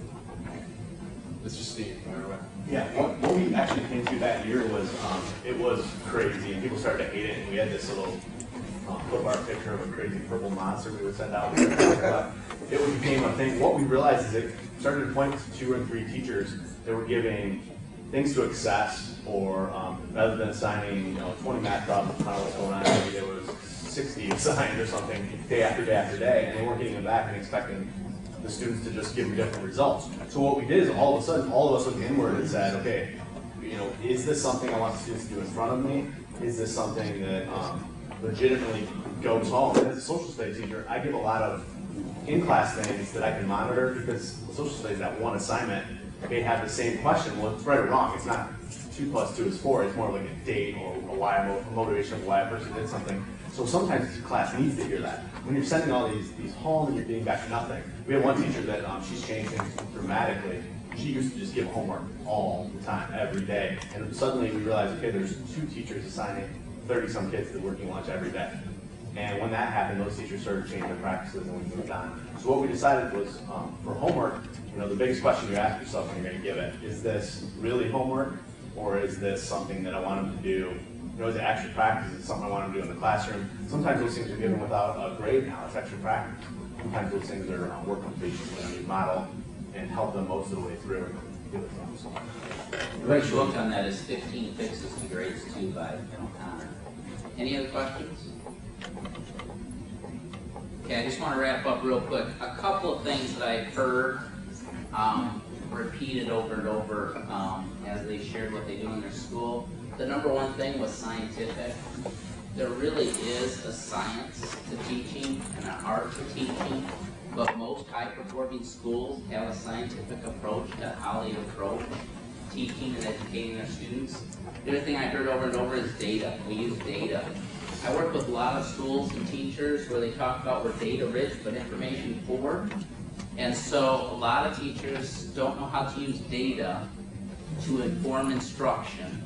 S8: Mr. Steve, fire away.
S7: Yeah, what we actually came to that year was, it was crazy, and people started to hate it, and we had this little flip art picture of a crazy purple monster we would send out. But it became a thing. What we realized is it started to point to 2 and 3 teachers that were giving things to access, or rather than assigning 20 math problems, kind of what's going on, maybe there was 60 assigned or something day after day after day, and they weren't getting them back and expecting the students to just give them different results. So what we did is all of a sudden, all of us looked inward and said, okay, is this something I want the students to do in front of me? Is this something that legitimately goes home? And as a social studies teacher, I give a lot of in-class things that I can monitor, because the social studies, that one assignment, they have the same question. Well, it's right or wrong. It's not 2 + 2 is 4. It's more like a date or a motivation of why a person did something. So sometimes the class needs to hear that. When you're sending all these home and you're getting back nothing. We have one teacher that she's changed things dramatically. She used to just give homework all the time, every day. And suddenly we realized, okay, there's 2 teachers assigning 30-some kids to working lunch every day. And when that happened, those teachers started changing their practices and we moved on. So what we decided was, for homework, the biggest question you ask yourself when you're going to give it, is this really homework, or is this something that I want them to do? Is it extra practice? Is it something I want them to do in the classroom? Sometimes those things are given without a grade now. It's extra practice. Sometimes those things are work completion. You model and help them most of the way through and give it to them. So,
S4: Right, you looked on that as 15 fixes to grades 2 by Connor. Any other questions? Okay, I just want to wrap up real quick. A couple of things that I've heard repeated over and over as they shared what they do in their school. The number one thing was scientific. There really is a science to teaching and an art to teaching, but most high-performing schools have a scientific approach to how they approach teaching and educating their students. The other thing I heard over and over is data. We use data. I work with a lot of schools and teachers where they talk about we're data rich but information poor. And so a lot of teachers don't know how to use data to inform instruction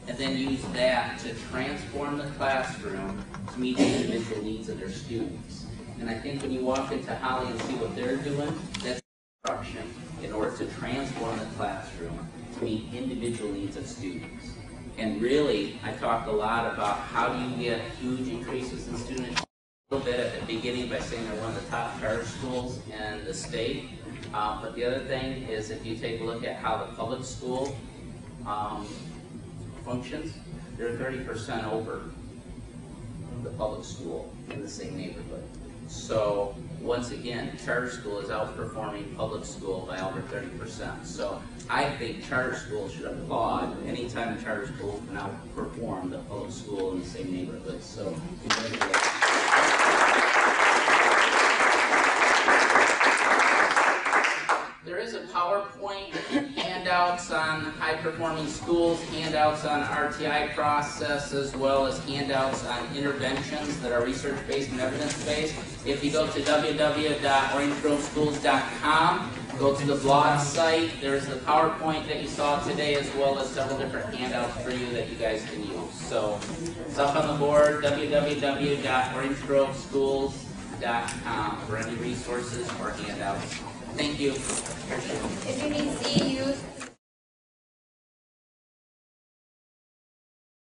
S4: and then use that to transform the classroom to meet the individual needs of their students. And I think when you walk into Holly and see what they're doing, that's instruction in order to transform the classroom to meet individual needs of students. And really, I talked a lot about how do you get huge increases in student a little bit at the beginning by saying they're one of the top charter schools in the state. But the other thing is if you take a look at how the public school functions, they're 30% over the public school in the same neighborhood. So once again, charter school is outperforming public school by over 30%. So I think charter schools should applaud anytime a charter school can outperform the public school in the same neighborhood. So congratulations. There is a PowerPoint handout handouts on high-performing schools, handouts on RTI process, as well as handouts on interventions that are research-based and evidence-based. If you go to www.orangegrovesschools.com, go to the blog site, there's the PowerPoint that you saw today, as well as several different handouts for you that you guys can use. So it's up on the board, www.orangegrovesschools.com for any resources or handouts. Thank you. Appreciate it.